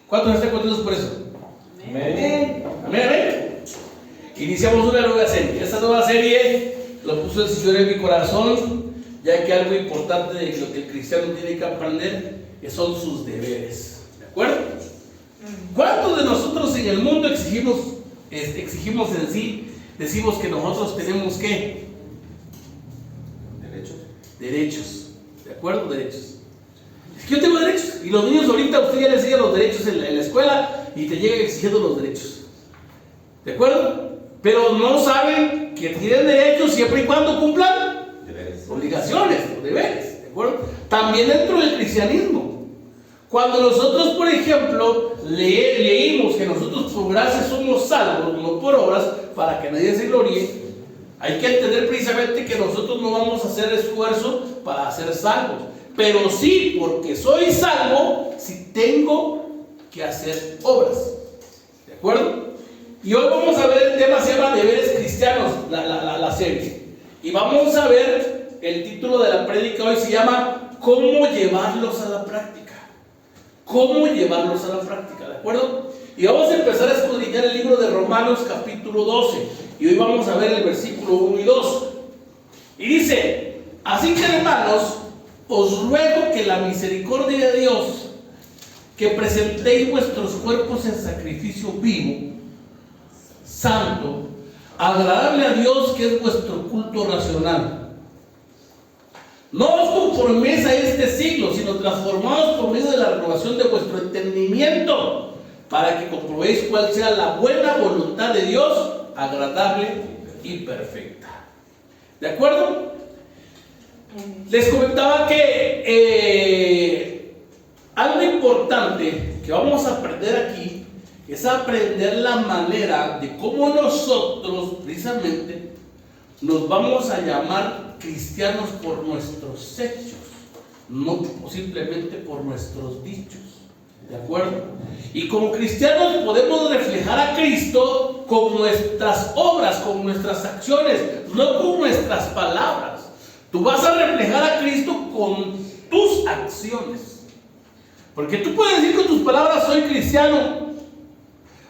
¿Cuántos están contentos por eso? Amén. Amén, amén. Iniciamos una nueva serie. Esta nueva serie lo puso el Señor en mi corazón, ya que algo importante de lo que el cristiano tiene que aprender son sus deberes. ¿De acuerdo? ¿Cuántos de nosotros en el mundo exigimos en sí, decimos que nosotros tenemos ¿qué? Derechos. ¿De acuerdo? Derechos. Es que yo tengo derechos. Y los niños ahorita usted ya les enseña los derechos en la escuela y te llegan exigiendo los derechos. ¿De acuerdo? Pero no saben que tienen derechos siempre y cuando cumplan obligaciones o deberes. ¿De acuerdo? También dentro del cristianismo. Cuando nosotros, por ejemplo, leímos que nosotros por gracia somos salvos, no por obras, para que nadie se gloríe, hay que entender precisamente que nosotros no vamos a hacer esfuerzo para ser salvos. Pero sí, porque soy salvo, sí tengo que hacer obras. ¿De acuerdo? Y hoy vamos a ver el tema, se llama Deberes Cristianos, la serie. Y vamos a ver, el título de la prédica hoy se llama ¿Cómo llevarlos a la práctica? ¿Cómo llevarlos a la práctica? ¿De acuerdo? Y vamos a empezar a escudriñar el libro de Romanos capítulo 12. Y hoy vamos a ver el versículo 1 y 2. Y dice: así que, hermanos, os ruego que la misericordia de Dios, que presentéis vuestros cuerpos en sacrificio vivo, santo, agradable a Dios, que es vuestro culto racional. No os conforméis a este siglo, sino transformaos por medio de la renovación de vuestro entendimiento, para que comprobéis cuál sea la buena voluntad de Dios, agradable y perfecta. ¿De acuerdo? Les comentaba que algo importante que vamos a aprender aquí es aprender la manera de cómo nosotros precisamente nos vamos a llamar cristianos por nuestros hechos, no simplemente por nuestros dichos. ¿De acuerdo? Y como cristianos podemos reflejar a Cristo con nuestras obras, con nuestras acciones, no con nuestras palabras. Tú vas a reflejar a Cristo con tus acciones. Porque tú puedes decir con tus palabras: soy cristiano,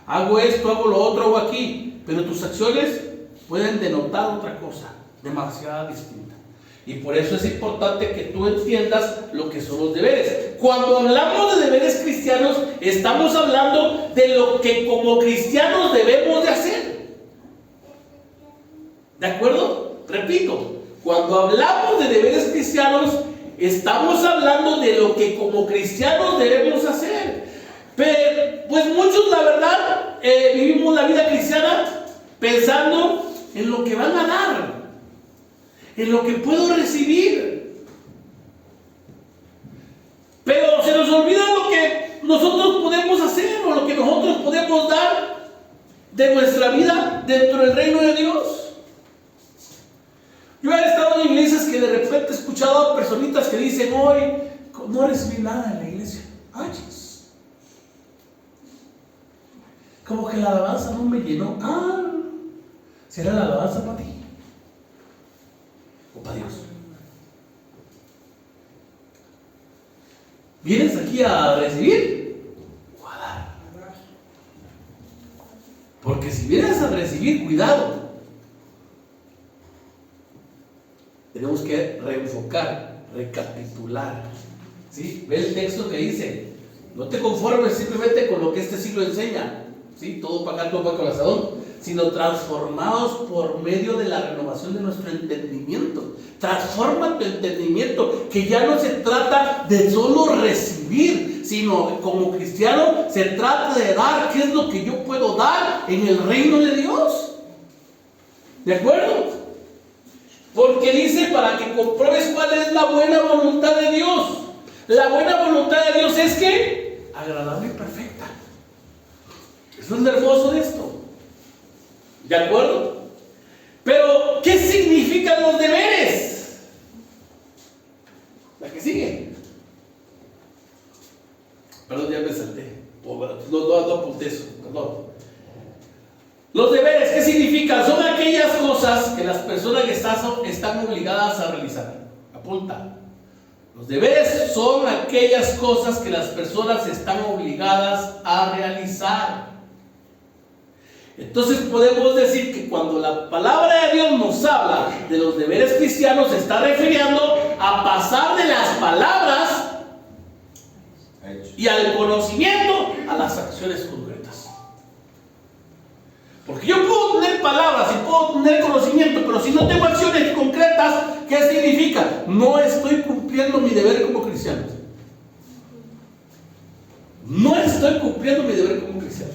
hago esto, hago lo otro, hago aquí, pero tus acciones pueden denotar otra cosa, demasiado distinta. Y por eso es importante que tú entiendas lo que son los deberes. Cuando hablamos de deberes cristianos, estamos hablando de lo que como cristianos debemos de hacer. ¿De acuerdo? Repito, cuando hablamos de deberes cristianos, estamos hablando de lo que como cristianos debemos hacer. Pero, pues muchos, la verdad, vivimos la vida cristiana pensando en lo que van a dar, en lo que puedo recibir. Pero se nos olvida lo que nosotros podemos hacer o lo que nosotros podemos dar de nuestra vida dentro del reino de Dios. Yo he estado en iglesias que de repente he escuchado a personitas que dicen: hoy no recibí nada en la iglesia. Ay, como que la alabanza no me llenó. ¿Será la alabanza para ti o para Dios? ¿Vienes aquí a recibir o a dar? Porque si vienes a recibir, cuidado. Tenemos que reenfocar, recapitular. ¿Sí? Ve el texto que dice: no te conformes simplemente con lo que este siglo enseña. ¿Sí? Todo para acá, todo para corazón, sino transformados por medio de la renovación de nuestro entendimiento. Transforma tu entendimiento, que ya no se trata de solo recibir, sino como cristiano se trata de dar. ¿Qué es lo que yo puedo dar en el reino de Dios? ¿De acuerdo? Porque dice: para que compruebes cuál es la buena voluntad de Dios. La buena voluntad de Dios es que agradable y perfecta. Eso es lo hermoso de esto. ¿De acuerdo? Pero, ¿qué significan los deberes? La que sigue. Perdón, ya me salté. No apunté eso. Perdón. Los deberes, ¿qué significan? Son aquellas cosas que las personas están obligadas a realizar. Apunta. Los deberes son aquellas cosas que las personas están obligadas a realizar. Entonces podemos decir que cuando la palabra de Dios nos habla de los deberes cristianos, se está refiriendo a pasar de las palabras y al conocimiento a las acciones concretas. Porque yo puedo tener palabras y puedo tener conocimiento, pero si no tengo acciones concretas, ¿qué significa? No estoy cumpliendo mi deber como cristiano. No estoy cumpliendo mi deber como cristiano.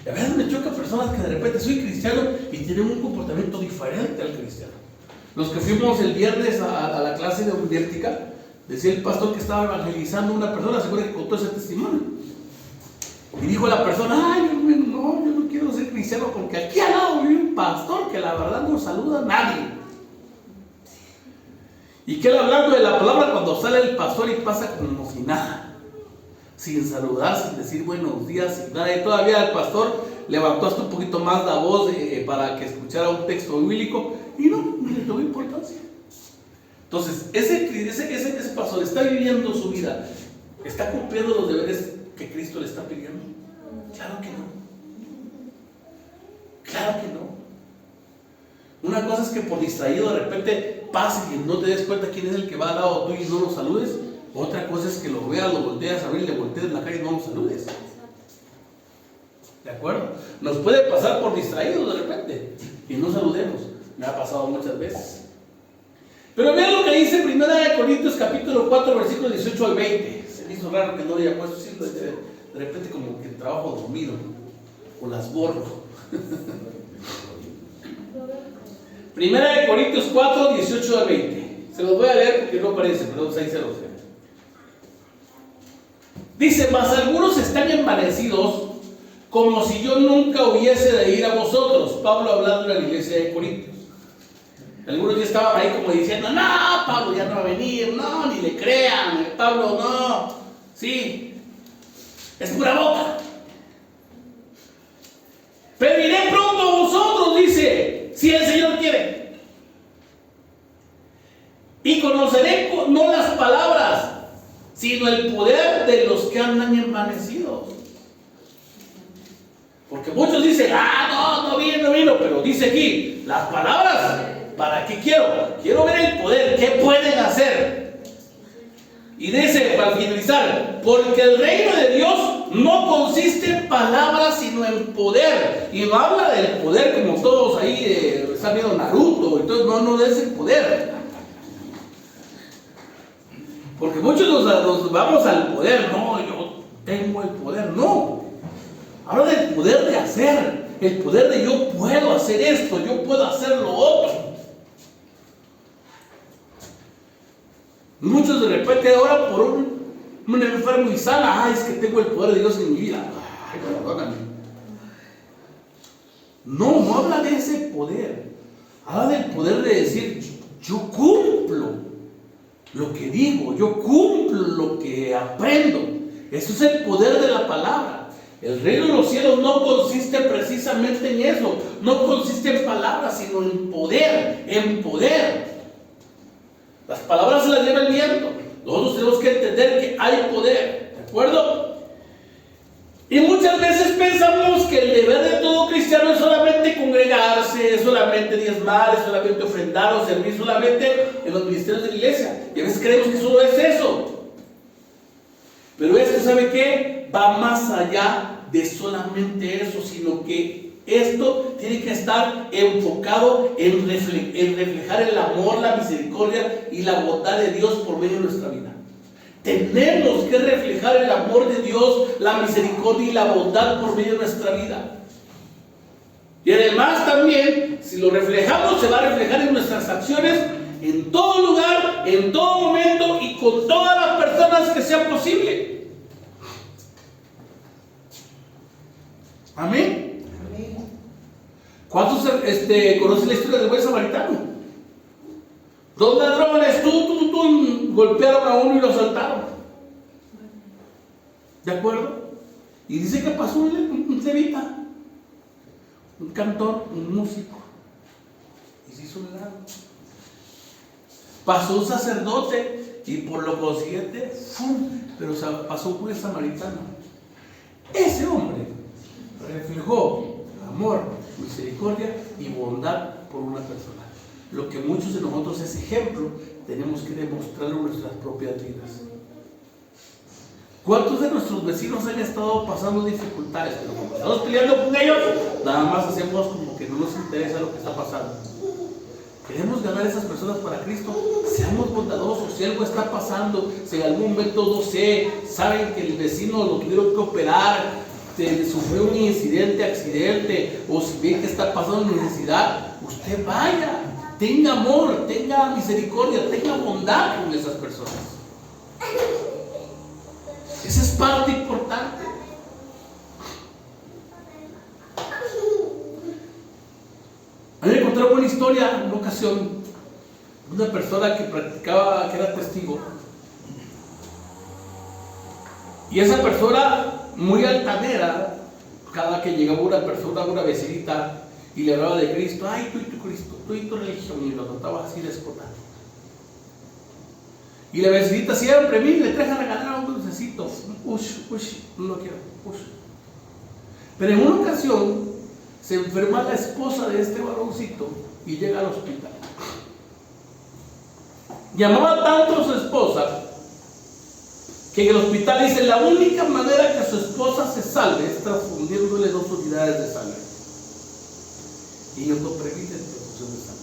Y a veces me chocan personas que de repente soy cristiano y tienen un comportamiento diferente al cristiano. Los que fuimos el viernes a la clase de homilética, decía el pastor que estaba evangelizando a una persona, seguro que contó ese testimonio. Y dijo a la persona, ay, yo no quiero ser cristiano porque aquí al lado vive un pastor que la verdad no saluda a nadie. Y que él hablando de la palabra, cuando sale el pastor y pasa como si nada, sin saludar, sin decir buenos días, sin nada. Y todavía el pastor levantó hasta un poquito más la voz para que escuchara un texto bíblico y no le dio importancia. Entonces, ese pastor está viviendo su vida, está cumpliendo los deberes que Cristo le está pidiendo. Claro que no. Claro que no. Una cosa es que por distraído de repente pase y no te des cuenta quién es el que va al lado tuyo y no lo saludes. Otra cosa es que lo veas, lo volteas a ver y le voltees en la calle y no lo saludes. ¿De acuerdo? Nos puede pasar por distraídos de repente y no saludemos. Me ha pasado muchas veces. Pero vean lo que dice 1 Corintios capítulo 4 versículos 18 al 20. Se me hizo raro que no lo haya puesto, sí, de repente como que trabajo dormido o las borro. 1 Corintios 4, 18 al 20. Se los voy a leer porque no aparece, pero ahí se los leo. Dice, mas algunos están envanecidos como si yo nunca hubiese de ir a vosotros. Pablo hablando de la iglesia de Corintios. Algunos ya estaban ahí como diciendo, no, Pablo ya no va a venir, no, ni le crean, Pablo no, sí, es pura boca. Pero iré pronto a vosotros, dice, si el Señor quiere. Y conoceré no las palabras, sino el poder de los que andan envanecidos. Porque muchos dicen, no vino, pero dice aquí, las palabras, ¿para qué quiero? Quiero ver el poder, ¿qué pueden hacer? Y dice, para finalizar, porque el reino de Dios no consiste en palabras, sino en poder. Y no habla del poder como todos ahí están viendo Naruto, entonces no es el poder. Porque muchos nos vamos al poder, no, yo tengo el poder, no. Habla del poder de hacer, el poder de yo puedo hacer esto, yo puedo hacer lo otro. Muchos de repente oran por un enfermo y sana, es que tengo el poder de Dios en mi vida. Ay, perdóname. No habla de ese poder. Habla del poder de decir, yo cumplo lo que digo, yo cumplo lo que aprendo. Eso es el poder de la palabra. El reino de los cielos no consiste precisamente en eso, no consiste en palabras, sino en poder, Las palabras se las lleva el viento. Nosotros tenemos que entender que hay poder, ¿de acuerdo? Y muchas veces pensamos que el deber de todo cristiano es solamente congregarse, es solamente diezmar, es solamente ofrendar o servir solamente en los ministerios de la iglesia. Y a veces creemos que solo es eso. Pero esto, ¿sabe qué? Va más allá de solamente eso, sino que esto tiene que estar enfocado en reflejar el amor, la misericordia y la bondad de Dios por medio de nuestra vida. Tenemos que reflejar el amor de Dios, la misericordia y la bondad por medio de nuestra vida. Y además también, si lo reflejamos, se va a reflejar en nuestras acciones, en todo lugar, en todo momento y con todas las personas que sea posible. Amén. ¿Cuántos conocen la historia del buen samaritano? Dos ladrones, golpearon a uno y lo asaltaron. ¿De acuerdo? Y dice que pasó un levita, un cantor, un músico, y se hizo un milagro. Pasó un sacerdote y por lo consiguiente, ¡fum! Pero pasó con el samaritano. Ese hombre reflejó amor, misericordia y bondad por una persona. Lo que muchos de nosotros es ejemplo, tenemos que demostrarlo en nuestras propias vidas. ¿Cuántos de nuestros vecinos han estado pasando dificultades? Pero como estamos peleando con ellos, nada más hacemos como que no nos interesa lo que está pasando. Queremos ganar a esas personas para Cristo. Seamos bondadosos. Si algo está pasando, si en algún momento, no sé, saben que el vecino lo tuvieron que operar, sufrió un accidente, o si ven que está pasando necesidad, usted vaya, tenga amor, tenga misericordia, tenga bondad con esas personas. Esa es parte importante. A mí me contaron una historia en una ocasión de una persona que practicaba, que era testigo, y esa persona muy altanera, cada que llegaba una persona, una vecinita, y le hablaba de Cristo, ay, tú y tu Cristo, tú y tu religión, y lo trataba así despotado. Y la vecinita siempre, mire, le traje a regalar un dulcecito, no lo quiero, Pero en una ocasión se enferma la esposa de este varoncito y llega al hospital. Llamaba tanto a su esposa que en el hospital dice, la única manera que su esposa se salve es transfundiéndole 2 unidades de sangre. Y ellos no permiten transfusión de sangre.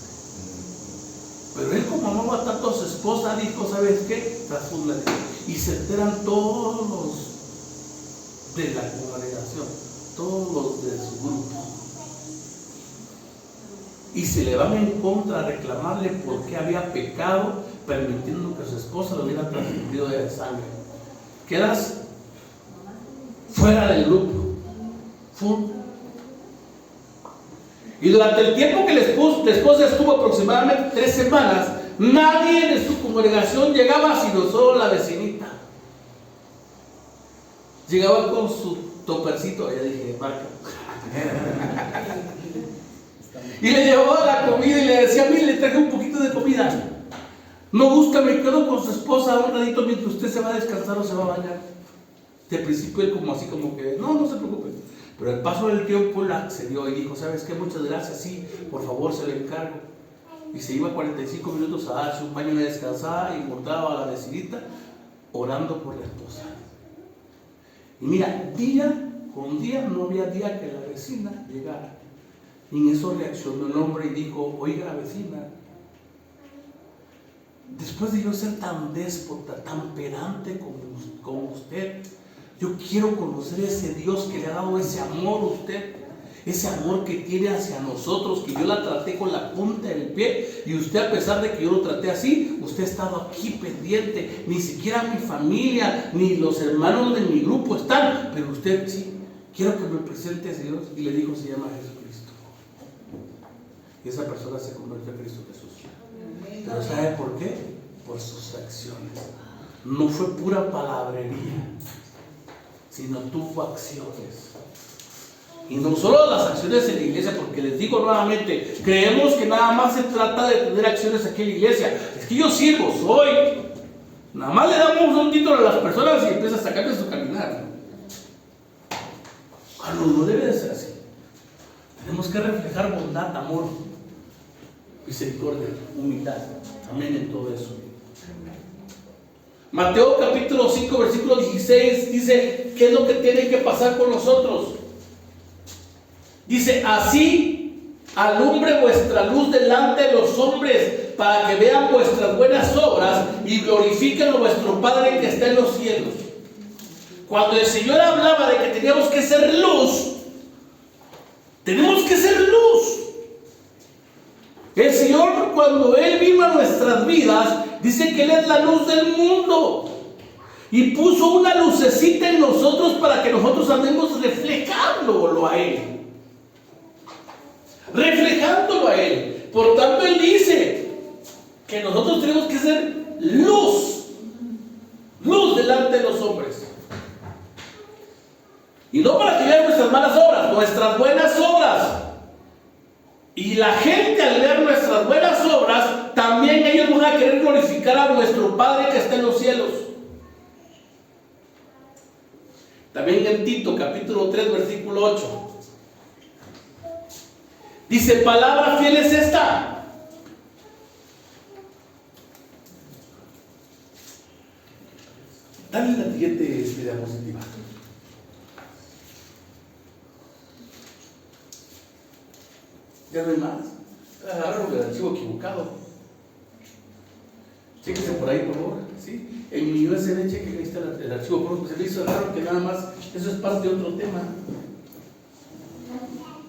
Pero él, como amaba tanto a su esposa, dijo, ¿sabes qué? Transfúndale. Y se enteran todos los de la congregación, todos los de su grupo. Y se le van en contra a reclamarle por qué había pecado permitiendo que su esposa lo hubiera transfundido de sangre. Quedas fuera del grupo. Y durante el tiempo que la esposa estuvo, aproximadamente 3 semanas, nadie de su congregación llegaba sino solo la vecinita. Llegaba con su topercito, ya dije, marca. Y le llevaba la comida y le decía, mire, le traje un poquito de comida. No gusta, me quedo con su esposa un ratito mientras usted se va a descansar o se va a bañar. De principio él como así como que, no se preocupe. Pero al paso del tiempo la accedió y dijo, ¿sabes qué? Muchas gracias, sí, por favor, se lo encargo. Y se iba 45 minutos a darse un baño y descansada y encontraba a la vecinita orando por la esposa. Y mira, día con día no había día que la vecina llegara. Y en eso reaccionó el hombre y dijo, oiga, vecina, después de yo ser tan déspota, tan pedante como usted, yo quiero conocer ese Dios que le ha dado ese amor a usted, ese amor que tiene hacia nosotros, que yo la traté con la punta del pie, y usted, a pesar de que yo lo traté así, usted ha estado aquí pendiente. Ni siquiera mi familia, ni los hermanos de mi grupo están, pero usted sí, quiero que me presente a ese Dios. Y le dijo, se llama Jesucristo. Y esa persona se convirtió a Cristo Jesús. Pero ¿sabe por qué? Por sus acciones. No fue pura palabrería, sino tuvo acciones. Y no solo las acciones en la iglesia, porque les digo nuevamente, creemos que nada más se trata de tener acciones aquí en la iglesia. Es que yo sirvo, soy. Nada más le damos un título a las personas y empieza a sacarle su caminar. Cuando no debe de ser así. Tenemos que reflejar bondad, amor, misericordia, humildad. Amén en todo eso. Mateo capítulo 5, versículo 16 dice, ¿qué es lo que tiene que pasar con nosotros? Dice, así alumbre vuestra luz delante de los hombres, para que vean vuestras buenas obras y glorifiquen a vuestro Padre que está en los cielos. Cuando el Señor hablaba de que teníamos que ser luz, tenemos que ser luz. El Señor, cuando Él vino a nuestras vidas, dice que Él es la luz del mundo y puso una lucecita en nosotros para que nosotros andemos reflejándolo a Él. Reflejándolo a Él. Por tanto, Él dice que nosotros tenemos que ser luz, luz delante de los hombres. Y no para que vean nuestras malas obras, nuestras buenas obras. Y la gente, al ver nuestras buenas obras, también ellos van a querer glorificar a nuestro Padre que está en los cielos. También en Tito, capítulo 3, versículo 8. Dice, palabra fiel es esta. Dale la siguiente diapositiva. Ya no hay más. Agarraron el archivo equivocado. Chéquese por ahí, por favor. ¿Sí? En mi USB, cheque, ahí está el archivo. Por se me hizo raro que nada más. Eso es parte de otro tema.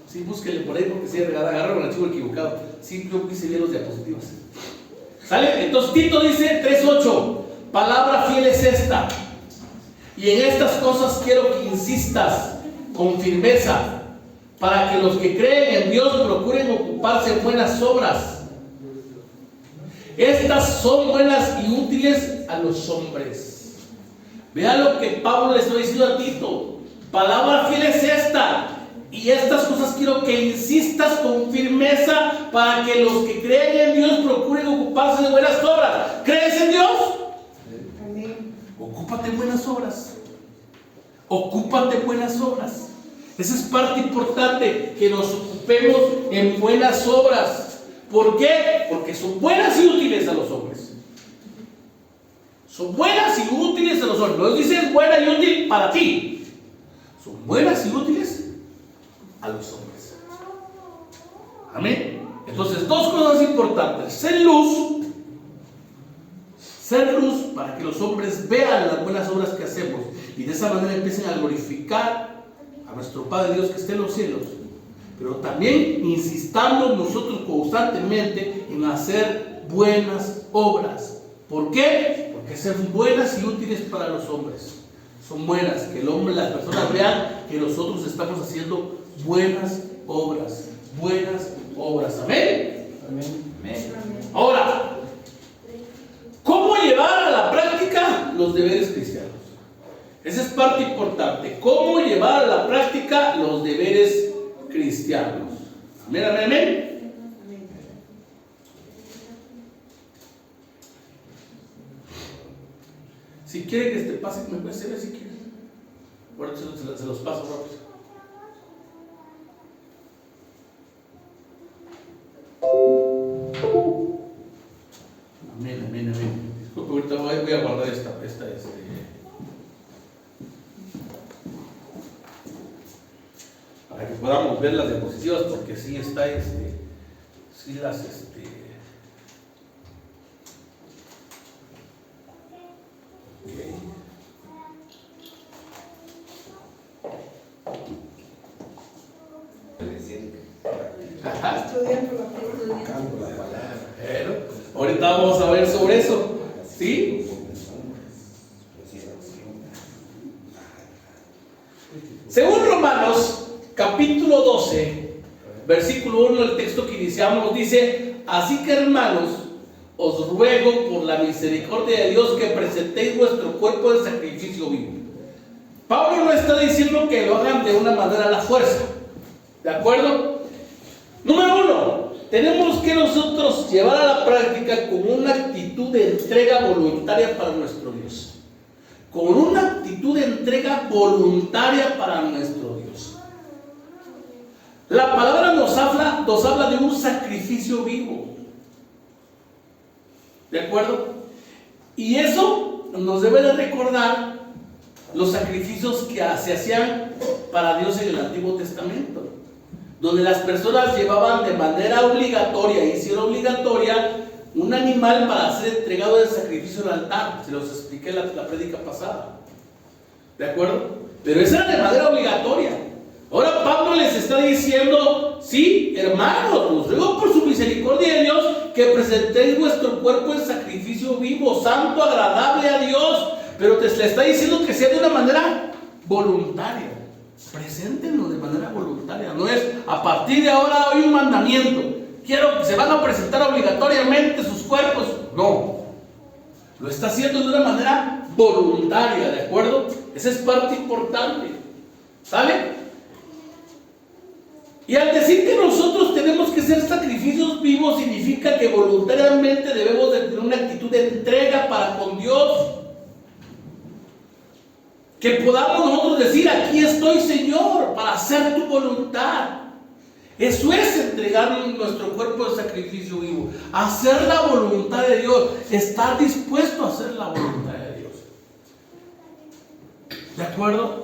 Sí, búsquele por ahí porque sí, agarraron el archivo equivocado. Sí, yo quise ver los diapositivas. ¿Sale? Entonces Tito dice 3:8. Palabra fiel es esta. Y en estas cosas quiero que insistas con firmeza, para que los que creen en Dios procuren ocuparse en buenas obras. Estas son buenas y útiles a los hombres. Vean lo que Pablo le está diciendo a Tito. Palabra fiel es esta. Y estas cosas quiero que insistas con firmeza, para que los que creen en Dios procuren ocuparse de buenas obras. ¿Crees en Dios? Amén. Ocúpate en buenas obras. Ocúpate en buenas obras. Esa es parte importante, que nos ocupemos en buenas obras. ¿Por qué? Porque son buenas y útiles a los hombres. Son buenas y útiles a los hombres. No dices buena y útil para ti. Son buenas y útiles a los hombres. Amén. Entonces, dos cosas importantes: ser luz para que los hombres vean las buenas obras que hacemos y de esa manera empiecen a glorificar a nuestro Padre Dios que está en los cielos. Pero también insistamos nosotros constantemente en hacer buenas obras. ¿Por qué? Porque son buenas y útiles para los hombres. Son buenas, que el hombre, las personas vean que nosotros estamos haciendo buenas obras. Buenas obras. ¿Amén? Amén. Ahora, ¿cómo llevar a la práctica los deberes cristianos? Esa es parte importante. ¿Cómo llevar a la práctica los deberes cristianos? Amén, amén, amén. Si quieren que este pase, me puede ser si quieren. Ahora se los paso rápido. Amén, amén, amén. Disculpe, ahorita voy a guardar esta para que podamos ver las diapositivas, porque sí está sí las okay. Estudiando la palabra. Pero ahorita vamos a ver sobre eso. ¿Sí? Según Romanos, capítulo 12, versículo 1, el texto que iniciamos dice: así que, hermanos, os ruego por la misericordia de Dios que presentéis vuestro cuerpo de sacrificio vivo. Pablo no está diciendo que lo hagan de una manera a la fuerza. ¿De acuerdo? Número 1, tenemos que nosotros llevar a la práctica con una actitud de entrega voluntaria para nuestro Dios. Con una actitud de entrega voluntaria para nuestro Dios. La palabra nos habla de un sacrificio vivo. ¿De acuerdo? Y eso nos debe de recordar los sacrificios que se hacían para Dios en el Antiguo Testamento, donde las personas llevaban de manera obligatoria, hicieron obligatoria un animal para ser entregado de sacrificio al altar. Se los expliqué en la prédica pasada. ¿De acuerdo? Pero esa era de manera obligatoria. Ahora Pablo les está diciendo: sí, hermanos, os ruego por su misericordia de Dios que presentéis vuestro cuerpo en sacrificio vivo, santo, agradable a Dios. Pero le está diciendo que sea de una manera voluntaria. Preséntenlo de manera voluntaria. No es a partir de ahora hay un mandamiento, quiero que se van a presentar obligatoriamente sus cuerpos. No, lo está haciendo de una manera voluntaria, ¿de acuerdo? Esa es parte importante, ¿sale? Y al decir que nosotros tenemos que hacer sacrificios vivos significa que voluntariamente debemos de tener una actitud de entrega para con Dios. Que podamos nosotros decir: aquí estoy, Señor, para hacer tu voluntad. Eso es entregar nuestro cuerpo de sacrificio vivo, hacer la voluntad de Dios, estar dispuesto a hacer la voluntad de Dios. ¿De acuerdo?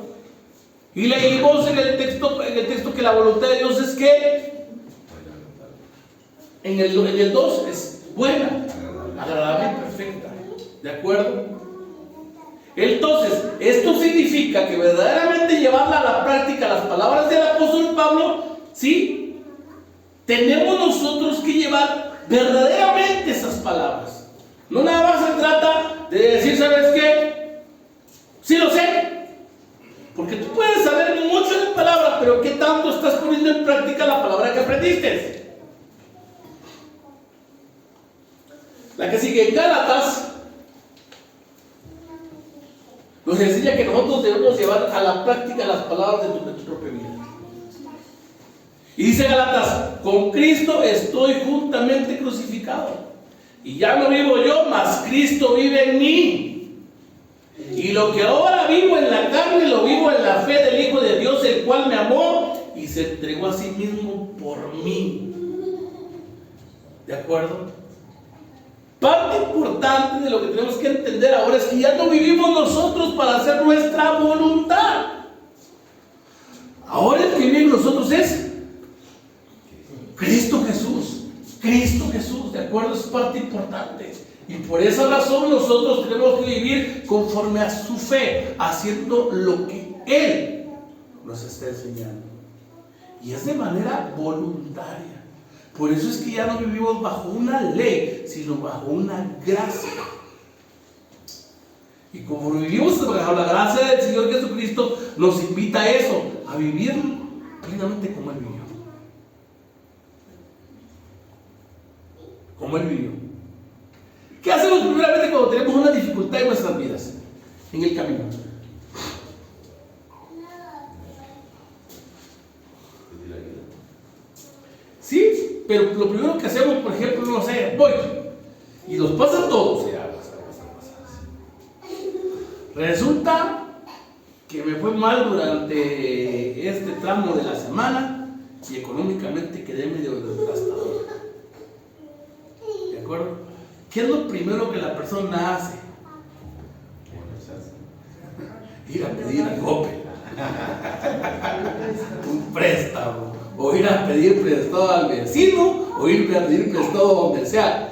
Y leímos en el texto que la voluntad de Dios es que en el 2 es buena, agradable y perfecta. ¿De acuerdo? Entonces, esto significa que verdaderamente llevarla a la práctica las palabras del apóstol Pablo, ¿sí? Tenemos nosotros que llevar verdaderamente esas palabras. No nada más se trata de decir: ¿sabes qué? Sí lo sé. Porque tú puedes saber mucho de palabra, pero ¿qué tanto estás poniendo en práctica la palabra que aprendiste? La que sigue en Gálatas nos enseña que nosotros debemos llevar a la práctica las palabras de tu propia vida. Y dice Gálatas: con Cristo estoy juntamente crucificado, y ya no vivo yo, mas Cristo vive en mí. Y lo que ahora vivo en la carne, lo vivo en la fe del Hijo de Dios, el cual me amó y se entregó a sí mismo por mí. ¿De acuerdo? Parte importante de lo que tenemos que entender ahora es que ya no vivimos nosotros para hacer nuestra voluntad. Ahora el que vive en nosotros es Cristo Jesús. Cristo Jesús, ¿de acuerdo? Es parte importante. Y por esa razón nosotros tenemos que vivir conforme a su fe, haciendo lo que Él nos está enseñando. Y es de manera voluntaria. Por eso es que ya no vivimos bajo una ley, sino bajo una gracia. Y como vivimos bajo la gracia del Señor Jesucristo, nos invita a eso, a vivir plenamente como Él vivió. Como Él vivió. ¿Qué hacemos primeramente cuando tenemos una dificultad en nuestras vidas? En el camino. Sí, pero lo primero que hacemos, por ejemplo, no sé, voy y los pasa todos. Resulta que me fue mal durante este tramo de la semana y económicamente quedé medio devastador. ¿De acuerdo? ¿Qué es lo primero que la persona hace? Ir a pedir al Coppel, un préstamo, o ir a pedir prestado al vecino, o ir a pedir prestado donde sea.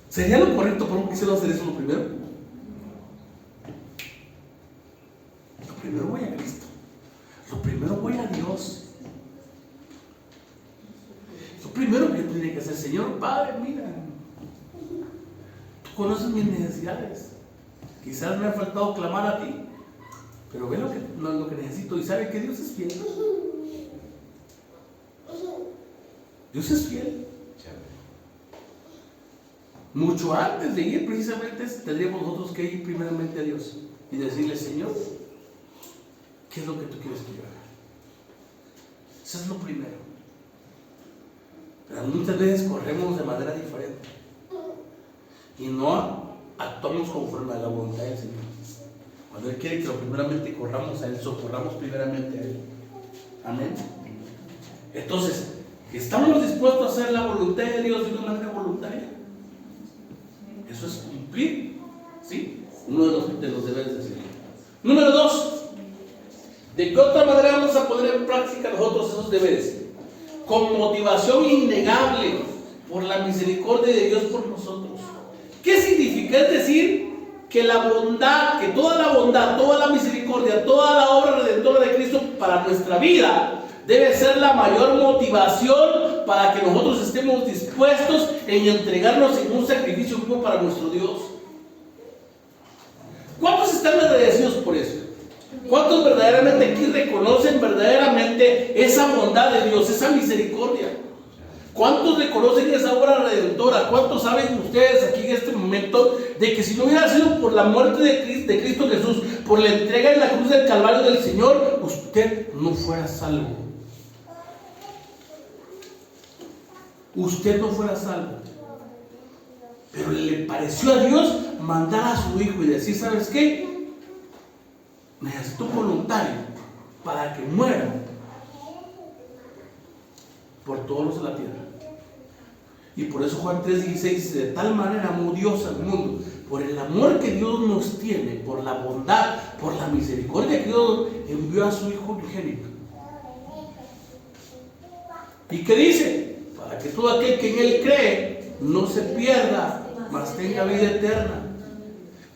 ¿Sería lo correcto para un cristiano hacer eso lo primero? Lo primero voy a Cristo. Lo primero voy a Dios. Lo primero que tiene que hacer: Señor Padre, mira, tú conoces mis necesidades. Quizás me ha faltado clamar a ti, pero ve lo que necesito. Y sabe que Dios es fiel. Dios es fiel. Mucho antes de ir, precisamente, tendríamos nosotros que ir primeramente a Dios y decirle: Señor, ¿qué es lo que tú quieres que yo haga? Eso es lo primero. Pero muchas veces corremos de manera diferente y no actuamos conforme a la voluntad del Señor. Cuando Él quiere que primeramente corramos a Él, socorramos primeramente a Él. Amén. Entonces, ¿estamos dispuestos a hacer la voluntad de Dios de una manera voluntaria? Eso es cumplir, ¿sí? Uno de los deberes de Señor. Número 2. ¿De qué otra manera vamos a poner en práctica nosotros esos deberes? Con motivación innegable por la misericordia de Dios por nosotros. ¿Qué significa? Es decir, que la bondad, que toda la bondad, toda la misericordia, toda la obra redentora de Cristo para nuestra vida debe ser la mayor motivación para que nosotros estemos dispuestos en entregarnos en un sacrificio vivo para nuestro Dios. ¿Cuántos están agradecidos por eso? ¿Cuántos verdaderamente aquí reconocen verdaderamente esa bondad de Dios, esa misericordia? ¿Cuántos reconocen esa obra redentora? ¿Cuántos saben ustedes aquí en este momento de que si no hubiera sido por la muerte de Cristo Jesús, por la entrega en la cruz del Calvario del Señor, usted no fuera salvo? usted no fuera salvo. Pero le pareció a Dios mandar a su hijo y decir, ¿sabes qué? Necesito un voluntario para que muera por todos los de la tierra. Y por eso Juan 3:16 dice, de tal manera amó Dios al mundo, por el amor que Dios nos tiene, por la bondad, por la misericordia que Dios envió a su Hijo unigénito. ¿Y qué dice? Para que todo aquel que en Él cree no se pierda, mas tenga vida eterna.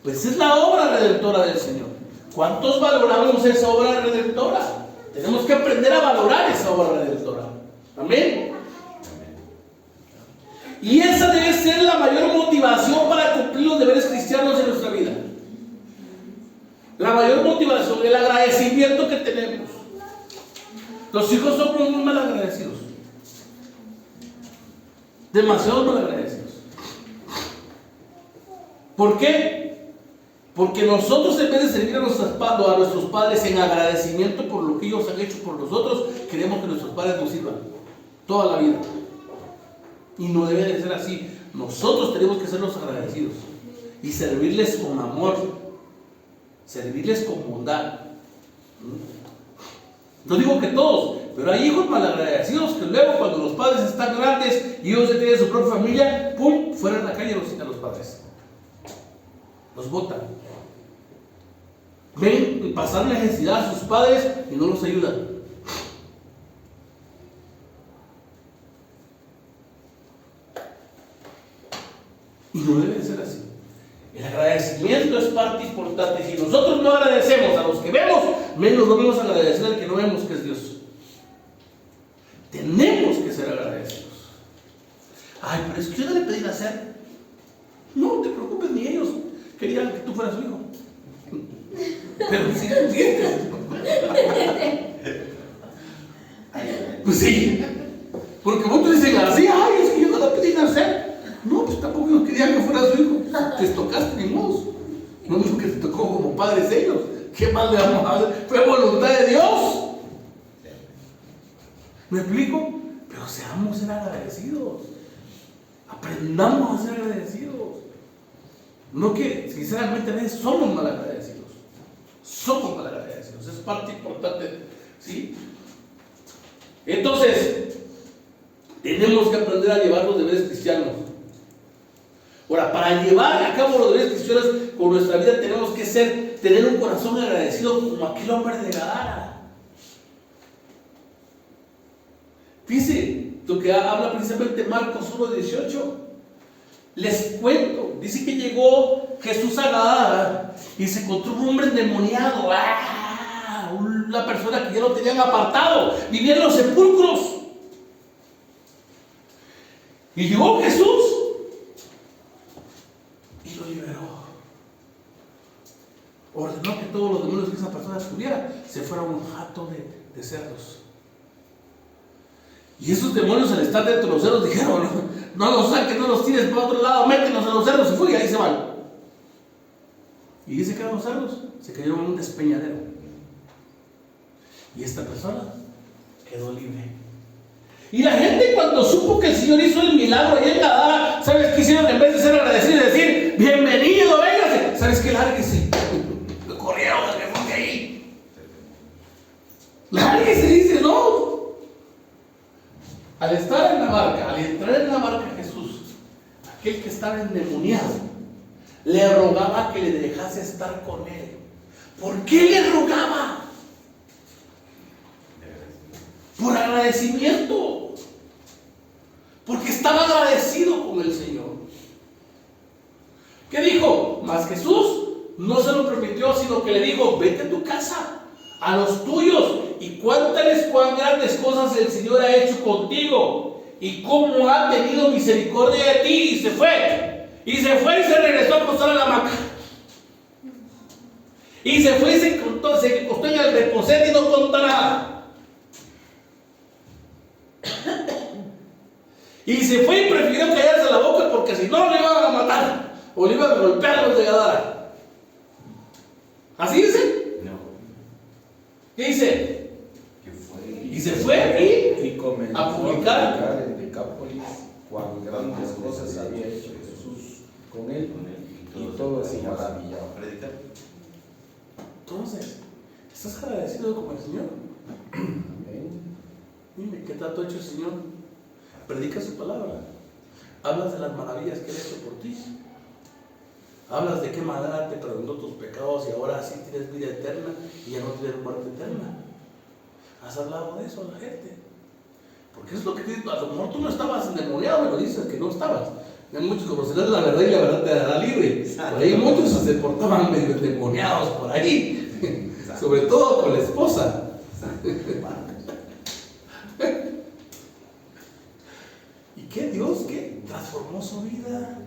Pues es la obra redentora del Señor. ¿Cuántos valoramos esa obra redentora? Tenemos que aprender a valorar esa obra redentora. Amén. Y esa debe ser la mayor motivación para cumplir los deberes cristianos en nuestra vida. La mayor motivación, el agradecimiento que tenemos. Los hijos somos muy mal agradecidos. Demasiado mal agradecidos. ¿Por qué? Porque nosotros, en vez de servir a nuestros padres en agradecimiento por lo que ellos han hecho por nosotros, queremos que nuestros padres nos sirvan toda la vida. Y no debe de ser así. Nosotros tenemos que ser los agradecidos y servirles con amor, servirles con bondad. No digo que todos, pero hay hijos malagradecidos que luego, cuando los padres están grandes y ellos ya tienen su propia familia, ¡pum!, fuera en la calle los citan los padres. Los botan. Ven pasar necesidad a sus padres y no los ayudan. Y no debe ser así. El agradecimiento es parte importante. Si nosotros no agradecemos a los que vemos, menos vamos a agradecer al que no vemos, que es Dios. Tenemos que ser agradecidos. Ay, pero es que yo no le pedí nacer. No te preocupes, ni ellos querían que tú fueras su hijo. Pero si lo entiendes. Pues sí. Porque muchos dicen así, ay, es que yo no le pedí nacer. No, pues tampoco yo quería que fuera su hijo. Te tocaste ni modo. No digo que te tocó como padres ellos. ¿Qué más le vamos a hacer? Fue voluntad de Dios. ¿Me explico? Pero seamos ser agradecidos. Aprendamos a ser agradecidos. No que, sinceramente, a veces somos mal agradecidos. Somos mal agradecidos. Es parte importante. ¿Sí? Entonces, tenemos que aprender a llevar los deberes cristianos. Ahora, para llevar a cabo los deberes cristianos con nuestra vida, tenemos que tener un corazón agradecido como aquel hombre de Gadara. Fíjense lo que habla precisamente Marcos 1:18. Les cuento, dice que llegó Jesús a Gadara y se encontró un hombre endemoniado, una persona que ya lo tenían apartado, vivía en los sepulcros. Y llegó Jesús y lo liberó. Ordenó que todos los demonios que esa persona tuviera se fueran a un jato de cerdos. Y esos demonios, al estar dentro de los cerdos, dijeron: no los saques, no los tires para otro lado, mételos en los cerdos. Y fue, y ahí se van. Y dice que los cerdos se cayeron en un despeñadero. Y esta persona quedó libre. Y la gente, cuando supo que el Señor hizo el milagro ahí en Gadara, ¿sabes qué hicieron? En vez de ser agradecidos y decir: bienvenido, véngase, ¿sabes qué? Lárguese. Lo corrieron, me fue ahí. Lárguese, dice, no. Al estar en la barca, al entrar en la barca Jesús, aquel que estaba endemoniado, le rogaba que le dejase estar con él. ¿Por qué le rogaba? Por agradecimiento. Porque estaba agradecido con el Señor. ¿Qué dijo? Mas Jesús no se lo permitió, sino que le dijo: vete a tu casa, a los tuyos, y cuéntales cuán grandes cosas el Señor ha hecho contigo y cómo ha tenido misericordia de ti. Y se fue. Y se regresó a acostar a la hamaca. Y se fue y se acostó en el reposete y no contó nada. Y se fue y prefirió callarse la boca, porque si no, le iban a matar o le iban a golpear a los de Gadara. ¿Así dice? No. ¿Qué dice? Que fue Y se fue y comenzó a publicar en Decápolis grandes cosas había hecho Jesús con él y todos se maravillaban. Entonces, ¿estás agradecido con el Señor? Amén. Dime, ¿qué tanto ha hecho el Señor? Predica su palabra. Hablas de las maravillas que Él ha hecho por ti. Hablas de qué manera te perdonó tus pecados y ahora sí tienes vida eterna y ya no tienes muerte eterna. ¿Has hablado de eso a la gente? Porque es lo que te digo, a lo mejor tú no estabas endemoniado, me lo dices que no estabas. Hay muchos conocerán la verdad y la verdad te hará libre. Por ahí muchos se portaban medio endemoniados por ahí, sobre todo con la esposa. ¿Y qué Dios que transformó su vida?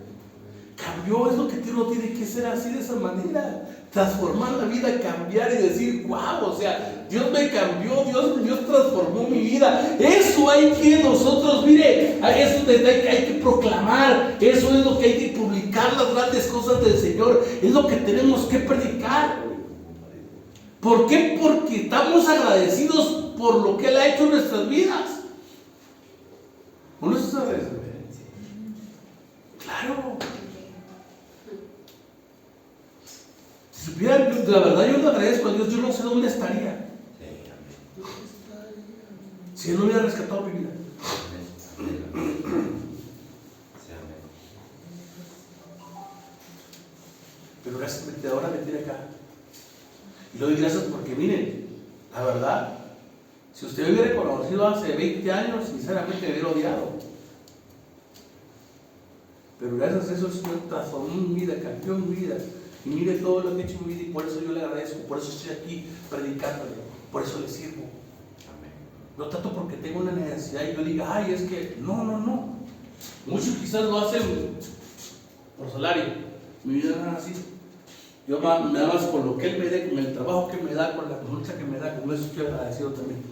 Cambió, es lo que uno tiene que ser así de esa manera. Transformar la vida, cambiar y decir, wow, o sea, Dios me cambió, Dios transformó mi vida. Eso hay que nosotros, mire, eso hay que proclamar, eso es lo que hay que publicar, las grandes cosas del Señor, es lo que tenemos que predicar. ¿Por qué? Porque estamos agradecidos por lo que Él ha hecho en nuestras vidas. ¿O no estás agradecido? Claro. Si supieran, la verdad yo le agradezco a Dios, yo no sé dónde estaría si Él no hubiera rescatado mi vida. Pero gracias ahora me tiene acá. Y le doy gracias porque miren, la verdad, si usted me hubiera conocido hace 20 años, sinceramente me hubiera odiado. Pero gracias a eso el Señor transformó mi vida, cambió mi vida. Y mire todo lo que he hecho en mi vida y por eso yo le agradezco, por eso estoy aquí predicándole, por eso le sirvo. No tanto porque tengo una necesidad y yo diga, ay, es que no. Muchos quizás lo hacen por salario. Mi vida no es así. Yo nada más con lo que Él me dé, con el trabajo que me da, con la conducta que me da, con eso estoy agradecido también.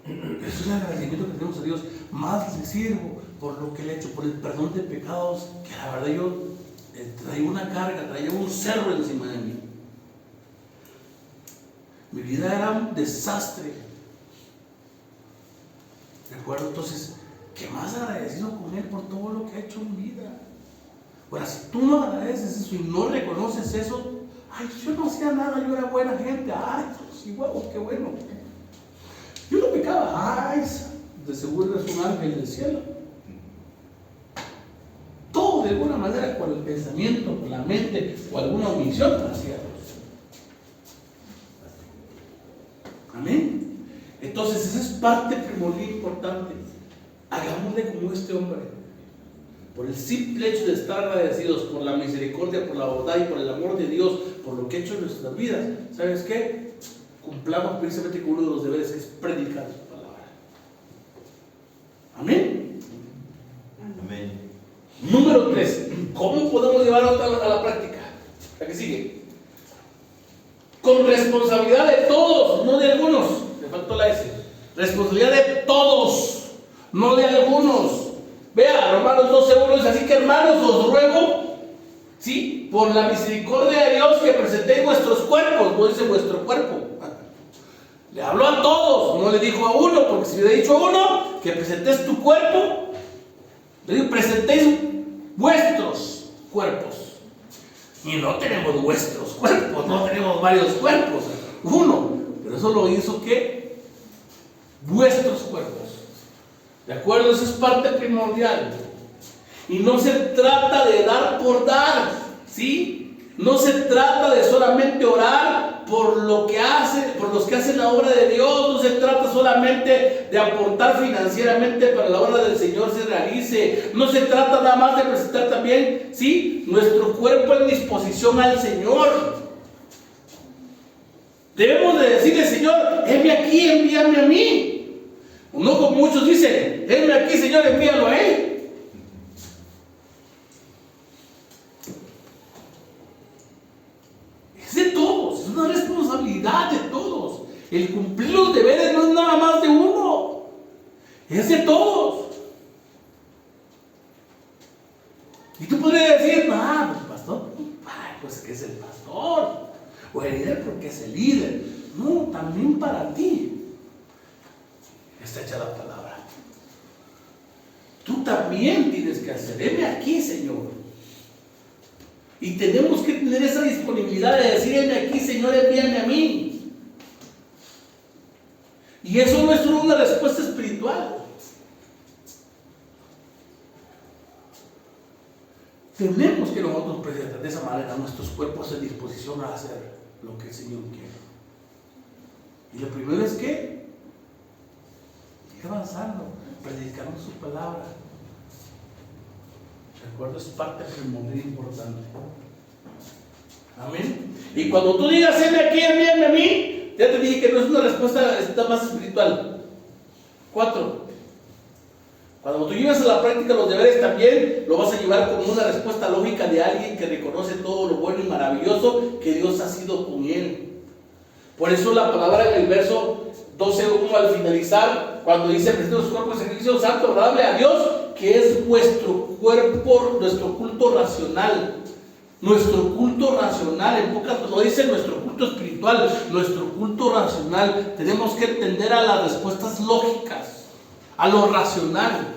Eso es el agradecimiento que tenemos a Dios. Más le sirvo por lo que Él ha hecho, por el perdón de pecados, que la verdad yo traía una carga, traía un cerro encima de mí. Mi vida era un desastre. Recuerdo entonces que más agradecido con Él por todo lo que ha hecho en mi vida. Ahora, si tú no agradeces eso y no reconoces eso, ay, yo no hacía nada, yo era buena gente, ay, sí, huevos, qué bueno. Yo no pecaba, ay, de seguro eres un ángel del cielo. Todo de alguna manera, con el pensamiento, con la mente o alguna omisión, hacía. Amén. Entonces, esa es parte primordial importante. Hagámosle como este hombre. Por el simple hecho de estar agradecidos por la misericordia, por la bondad y por el amor de Dios, por lo que ha hecho en nuestras vidas. ¿Sabes qué? Cumplamos precisamente con uno de los deberes, que es predicar su palabra. Amén. Amén. Número 3. ¿Cómo podemos llevar a la práctica? La que sigue. Con responsabilidad de todos, no de algunos. Me faltó la S. Responsabilidad de todos, no de algunos. Vea, Romanos 12:1 dice, así que hermanos, os ruego, ¿sí? Por la misericordia de Dios, que presentéis vuestros cuerpos, no dice vuestro cuerpo. Le habló a todos, no le dijo a uno, porque si le hubiera dicho a uno, que presentéis tu cuerpo, le digo, presentéis vuestros cuerpos. Y no tenemos vuestros cuerpos, no tenemos varios cuerpos, uno. Pero eso lo hizo, ¿qué? Vuestros cuerpos. ¿De acuerdo? Eso es parte primordial. Y no se trata de dar por dar, ¿sí? No se trata de solamente orar por lo que hace, por los que hacen la obra de Dios. No se trata solamente de aportar financieramente para la obra del Señor se realice. No se trata nada más de presentar también, ¿sí?, nuestro cuerpo en disposición al Señor. Debemos de decirle, Señor, heme aquí, envíame a mí. No como muchos dicen, heme aquí, Señor, envíalo a Él. Es de todos, es una responsabilidad de todos. El cumplir los deberes no es nada más de uno, es de todos. Y tú podrías decir, pues pastor, pues que es el pastor, o el líder porque es el líder. No, también para ti está hecha la palabra. también tienes que hacer. Heme aquí, Señor. Y tenemos que tener esa disponibilidad de decir, heme aquí, Señor, envíame a mí. Y eso no es solo una respuesta espiritual. Tenemos que nosotros presentar de esa manera nuestros cuerpos en disposición a hacer lo que el Señor quiere. Y lo primero es que ir avanzando, predicando su palabra. Recuerdo, es parte primordial importante. Amén. Y cuando tú digas, heme aquí, envíame a mí, ya te dije que no es una respuesta, está más espiritual. 4. Cuando tú llevas a la práctica los deberes, también lo vas a llevar como una respuesta lógica de alguien que reconoce todo lo bueno y maravilloso que Dios ha sido con él. Por eso la palabra en el verso 12:1 al finalizar, cuando dice presenten sus cuerpos en sacrificio santo, agradable a Dios, que es vuestro cuerpo, nuestro culto racional. Nuestro culto racional, en pocas no dice nuestro culto espiritual, nuestro culto racional. Tenemos que entender a las respuestas lógicas, a lo racional.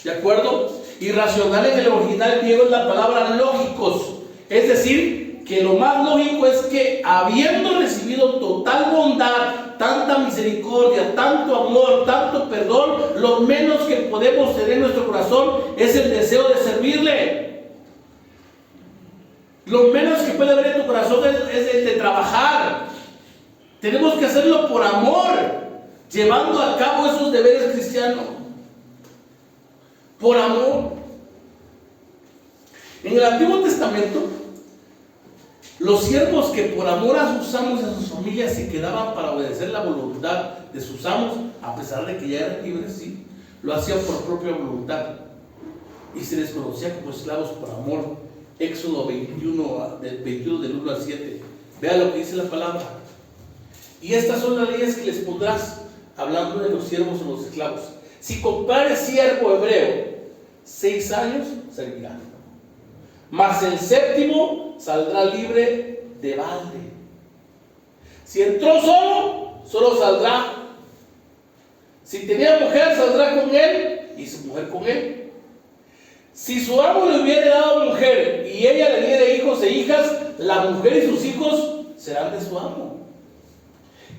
¿De acuerdo? Y racional en el original griego es la palabra lógicos. Es decir, que lo más lógico es que habiendo recibido total bondad, tanta misericordia, tanto amor, tanto perdón, lo menos que podemos tener en nuestro corazón es el deseo de servirle. Lo menos que puede haber en tu corazón es el de trabajar. Tenemos que hacerlo por amor, llevando a cabo esos deberes cristianos. Por amor. En el Antiguo Testamento, los siervos que por amor a sus amos y a sus familias se quedaban para obedecer la voluntad de sus amos, a pesar de que ya eran libres, sí, lo hacían por propia voluntad. Y se les conocía como esclavos por amor. Éxodo 21, del 1 al 7. Vea lo que dice la palabra. Y estas son las leyes que les pondrás, hablando de los siervos o los esclavos. Si compare siervo hebreo, 6 años servirá, mas el 7º saldrá libre de balde. Si entró solo saldrá. Si tenía mujer, saldrá con él y su mujer con él. Si su amo le hubiera dado mujer y ella le diera hijos e hijas, la mujer y sus hijos serán de su amo.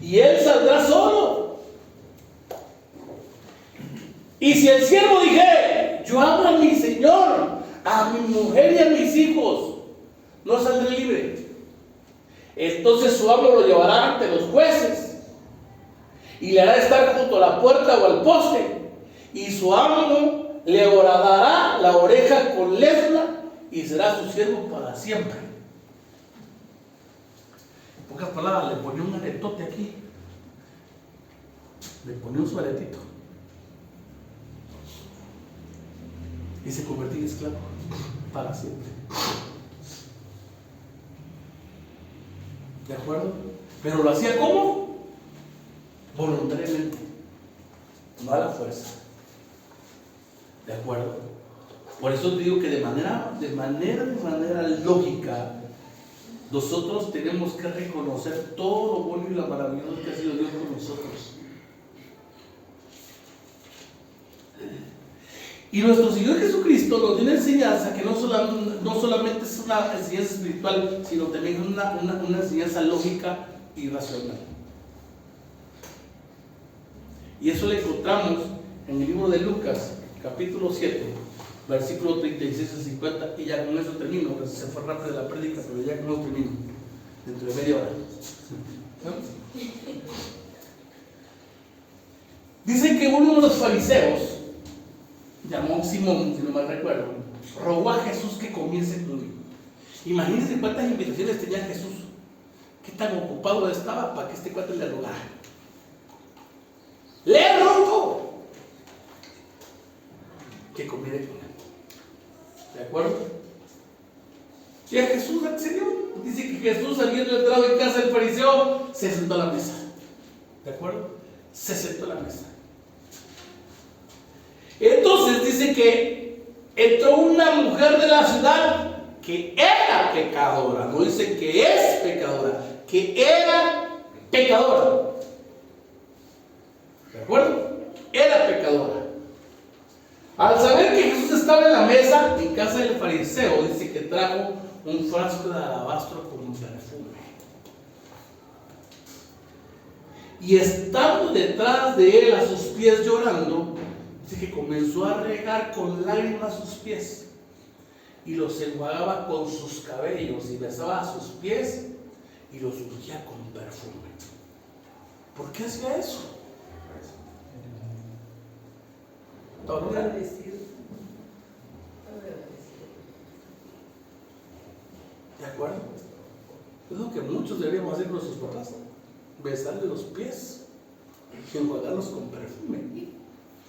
Y él saldrá solo. Y si el siervo dijere, yo amo a mi señor, a mi mujer y a mis hijos, no saldré libre. Entonces su amo lo llevará ante los jueces y le hará estar junto a la puerta o al poste. Y su amo le horadará la oreja con lesna y será su siervo para siempre. En pocas palabras, le ponía un aretote aquí. Le ponía un su aretito. Y se convertía en esclavo para siempre. ¿De acuerdo? Pero lo hacía ¿cómo? Voluntariamente, no a la fuerza. ¿De acuerdo? Por eso te digo que de manera lógica, nosotros tenemos que reconocer todo lo bueno y lo maravilloso que ha sido Dios con nosotros. Y nuestro Señor Jesucristo nos dio una enseñanza que no solamente es una enseñanza espiritual, sino también una enseñanza lógica y racional. Y eso lo encontramos en el libro de Lucas, capítulo 7, versículo 36 a 50, y ya con eso termino. Se fue rápido la prédica, pero ya con eso termino, dentro de media hora. ¿No? Dice que uno de los fariseos, llamó Simón, si no mal recuerdo, rogó a Jesús que comiese con él. Imagínense cuántas invitaciones tenía Jesús, qué tan ocupado estaba para que este cuate le rogara. ¡Le rogo que comiera con él! ¿De acuerdo? Y a Jesús accedió. Dice que Jesús, habiendo entrado en casa del fariseo, se sentó a la mesa. ¿De acuerdo? Se sentó a la mesa. Entonces dice que entró una mujer de la ciudad que era pecadora. No dice que es pecadora, que era pecadora. ¿De acuerdo? Era pecadora. Al saber que Jesús estaba en la mesa en casa del fariseo, dice que trajo un frasco de alabastro con perfume. Y estando detrás de él a sus pies llorando, dice que comenzó a regar con lágrimas sus pies y los enjuagaba con sus cabellos y besaba a sus pies y los ungía con perfume. ¿Por qué hacía eso? ¿De acuerdo? Es lo que muchos deberíamos hacer con nuestros papás: besarle los pies y enjuagarlos con perfume.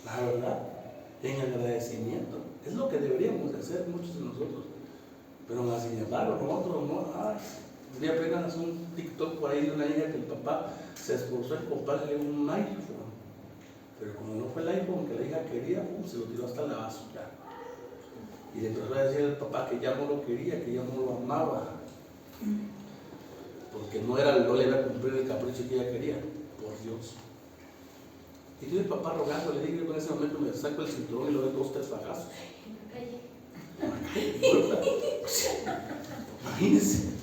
La verdad, en agradecimiento. Es lo que deberíamos hacer muchos de nosotros. Pero más sin embargo, nosotros no. Vi apenas un TikTok por ahí de una hija que el papá se esforzó en comprarle un iPhone. Pero como no fue el iPhone que la hija quería, se lo tiró hasta la basura. Y le empezó a decir al papá que ya no lo quería, que ya no lo amaba. Porque no le iba a cumplir el capricho que ella quería. Por Dios. Y yo el papá rogando, le dije, en ese momento me saco el cinturón y lo doy 2 o 3 fajazos. Imagínense.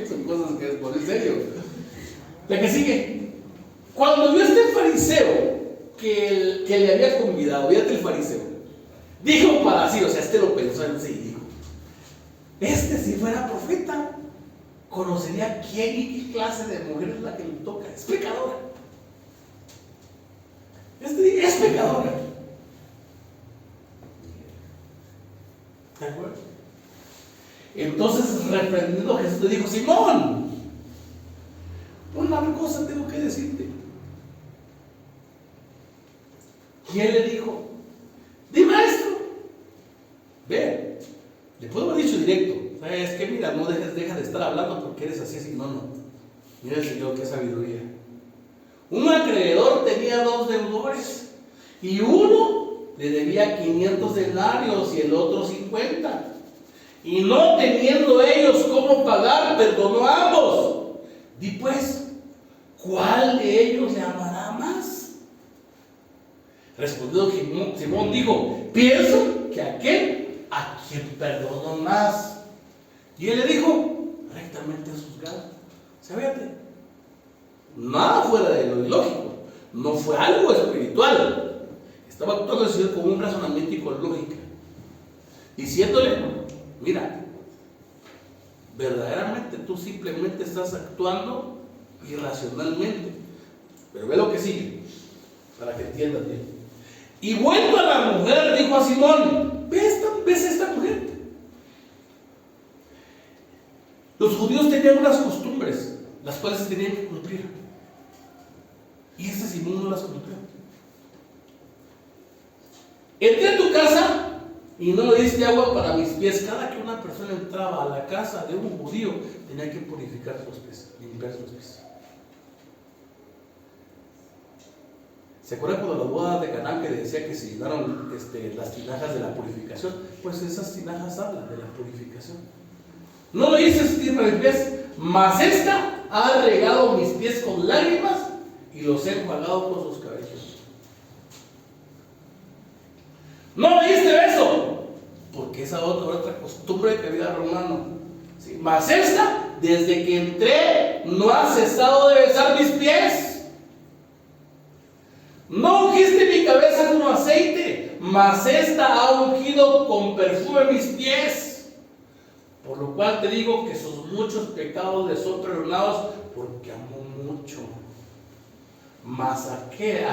Son cosas que es por en serio. La que sigue. Cuando vio este fariseo que le había convidado, fíjate el fariseo, dijo para sí, o sea, lo pensó en sí, dijo: si fuera profeta, conocería quién y qué clase de mujer es la que le toca. Es pecadora. Es pecadora. ¿De acuerdo? Entonces, reprendiendo, Jesús le dijo: Simón, una cosa tengo que decirte. ¿Y él le dijo? Di, maestro. Ve, le puedo haber dicho directo: es que mira, no deja de estar hablando porque eres así. No. Mira el Señor, qué sabiduría. Un acreedor tenía 2 deudores, y uno le debía 500 denarios y el otro 50. Y no teniendo ellos cómo pagar, perdonó a ambos. Di pues, ¿cuál de ellos le amará más? Respondió Simón, dijo: pienso que aquel a quien perdonó más. Y él le dijo: rectamente has juzgado. O sea, fíjate, nada fuera de lo ilógico, no fue algo espiritual. Estaba actuando el Señor con un razonamiento y con lógica, diciéndole: mira, verdaderamente tú simplemente estás actuando irracionalmente. Pero ve lo que sigue, para que entiendas bien. Y vuelto a la mujer, dijo a Simón: ¿ves esta mujer? Los judíos tenían unas costumbres, las cuales se tenían que cumplir. Y Simón no las cumplió. Entré a tu casa y no me diste agua para mis pies. Cada que una persona entraba a la casa de un judío, tenía que purificar sus pies, limpiar sus pies. ¿Se acuerdan cuando las bodas de Canaán que decía que se llenaron las tinajas de la purificación? Pues esas tinajas hablan de la purificación. No lo hice para mis pies, mas esta ha regado mis pies con lágrimas y los he enjuagado con sus cabellos. No me diste beso, porque esa otra costumbre que había romano. ¿Sí? Mas esta, desde que entré, no ha cesado de besar mis pies. No ungiste mi cabeza con aceite, mas esta ha ungido con perfume mis pies. Por lo cual te digo que sus muchos pecados le son perdonados, porque amó mucho. Mas aquel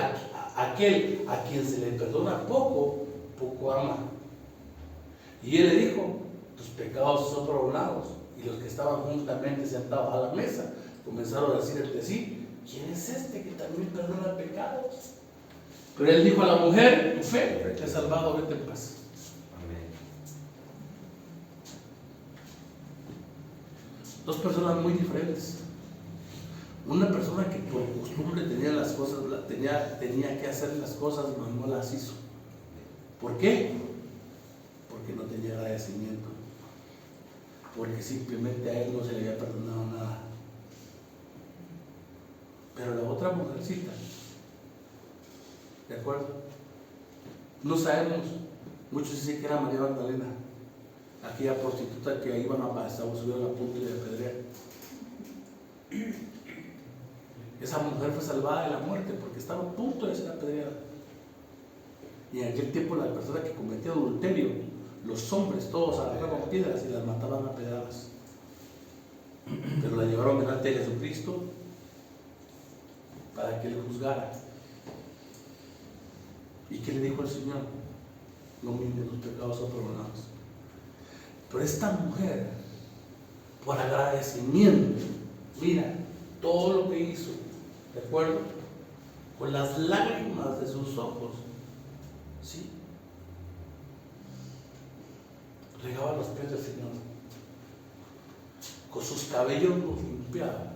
a quien se le perdona poco, poco ama. Y él le dijo: tus pecados son perdonados. Y los que estaban juntamente sentados a la mesa comenzaron a decir entre sí: ¿quién es este que también perdona pecados? Pero él dijo a la mujer: tu fe te ha salvado, vete en paz. Dos personas muy diferentes. Una persona que por costumbre tenía las cosas, tenía que hacer las cosas, pero no las hizo. ¿Por qué? Porque no tenía agradecimiento. Porque simplemente a él no se le había perdonado nada. Pero la otra mujercita, ¿de acuerdo? No sabemos, muchos dicen que era María Magdalena, aquella prostituta que iban a subir a la punta y de apedrear. Esa mujer fue salvada de la muerte porque estaba a punto de ser apedreada. Y en aquel tiempo la persona que cometía adulterio, los hombres todos agarraban piedras y las mataban a pedradas. Pero la llevaron delante de Jesucristo para que le juzgara. ¿Y qué le dijo el Señor? Lo mismo, tus pecados son perdonados. Pero esta mujer, por agradecimiento, mira todo lo que hizo, ¿de acuerdo? Con las lágrimas de sus ojos, ¿sí? Regaba los pies del Señor, con sus cabellos los limpiaba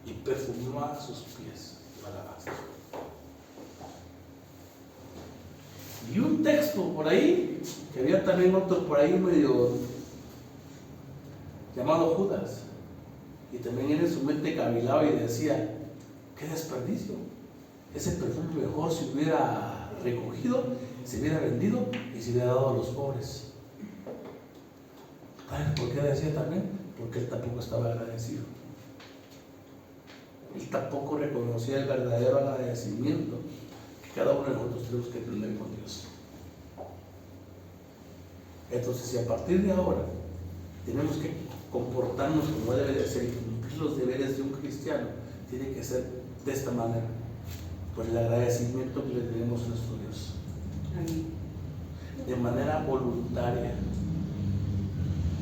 y perfumaba sus pies de alabastro. Y un texto por ahí, que había también otro por ahí medio llamado Judas, y también él en su mente cavilaba y decía: qué desperdicio, ese perfume mejor se hubiera recogido, se hubiera vendido y se hubiera dado a los pobres. ¿Sabes por qué decía también? Porque él tampoco estaba agradecido. Él tampoco reconocía el verdadero agradecimiento que cada uno de nosotros tenemos que tener con Dios. Entonces, si a partir de ahora tenemos que comportarnos como debe de ser y cumplir los deberes de un cristiano, tiene que ser de esta manera, por el agradecimiento que le tenemos a nuestro Dios. Amén. De manera voluntaria.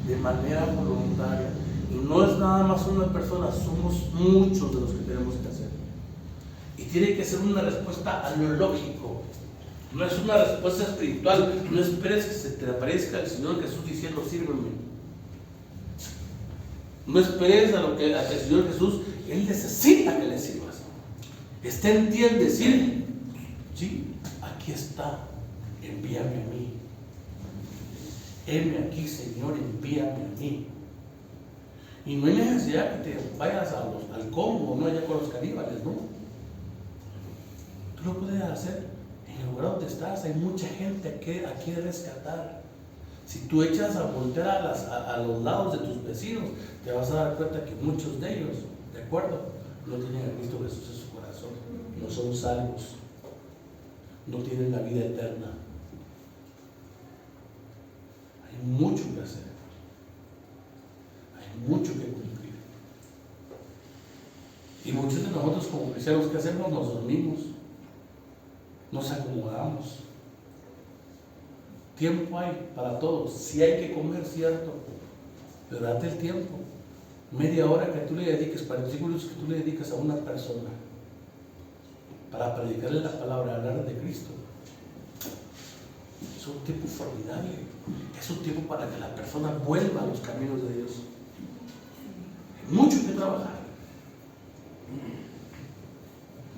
De manera voluntaria. Y no es nada más una persona, somos muchos de los que tenemos que hacer. Y tiene que ser una respuesta a lo lógico. No es una respuesta espiritual. No esperes que se te aparezca el Señor Jesús diciendo: sírveme. No esperes a que el Señor Jesús, Él necesita que le sirvas. Está en ti el decir: sí, aquí está, envíame a mí. Heme aquí, Señor, envíame a mí. Y no hay necesidad que te vayas al Congo, no allá con los caníbales, no. Tú lo puedes hacer en el lugar donde estás. Hay mucha gente aquí de rescatar. Si tú echas a voltear a los lados de tus vecinos, te vas a dar cuenta que muchos de ellos, ¿de acuerdo?, no tienen a Cristo Jesús en su corazón, no son salvos, no tienen la vida eterna. Hay mucho que hacer, hay mucho que cumplir. Y muchos de nosotros como cristianos, ¿qué hacemos? Nos dormimos, nos acomodamos. Tiempo hay para todos. Sí hay que comer, cierto, pero date el tiempo. Media hora que tú le dediques, 45 minutos que tú le dedicas a una persona para predicarle la palabra, hablar de Cristo. Es un tiempo formidable. Es un tiempo para que la persona vuelva a los caminos de Dios. Hay mucho que trabajar.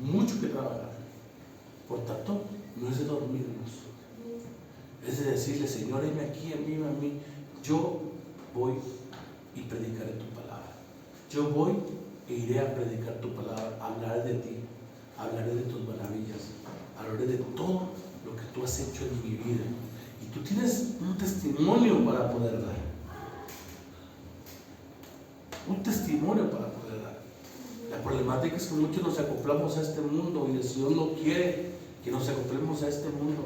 Mucho que trabajar. Por tanto, no es de dormirnos. Es de decirle: Señor, heme aquí, envíame a mí. Yo voy y predicaré tu palabra. Yo voy e iré a predicar tu palabra, hablaré de ti, hablaré de tus maravillas, hablaré de todo lo que tú has hecho en mi vida. Y tú tienes un testimonio para poder dar. Un testimonio para poder dar. La problemática es que muchos nos acoplamos a este mundo y el Señor no quiere que nos acoplemos a este mundo.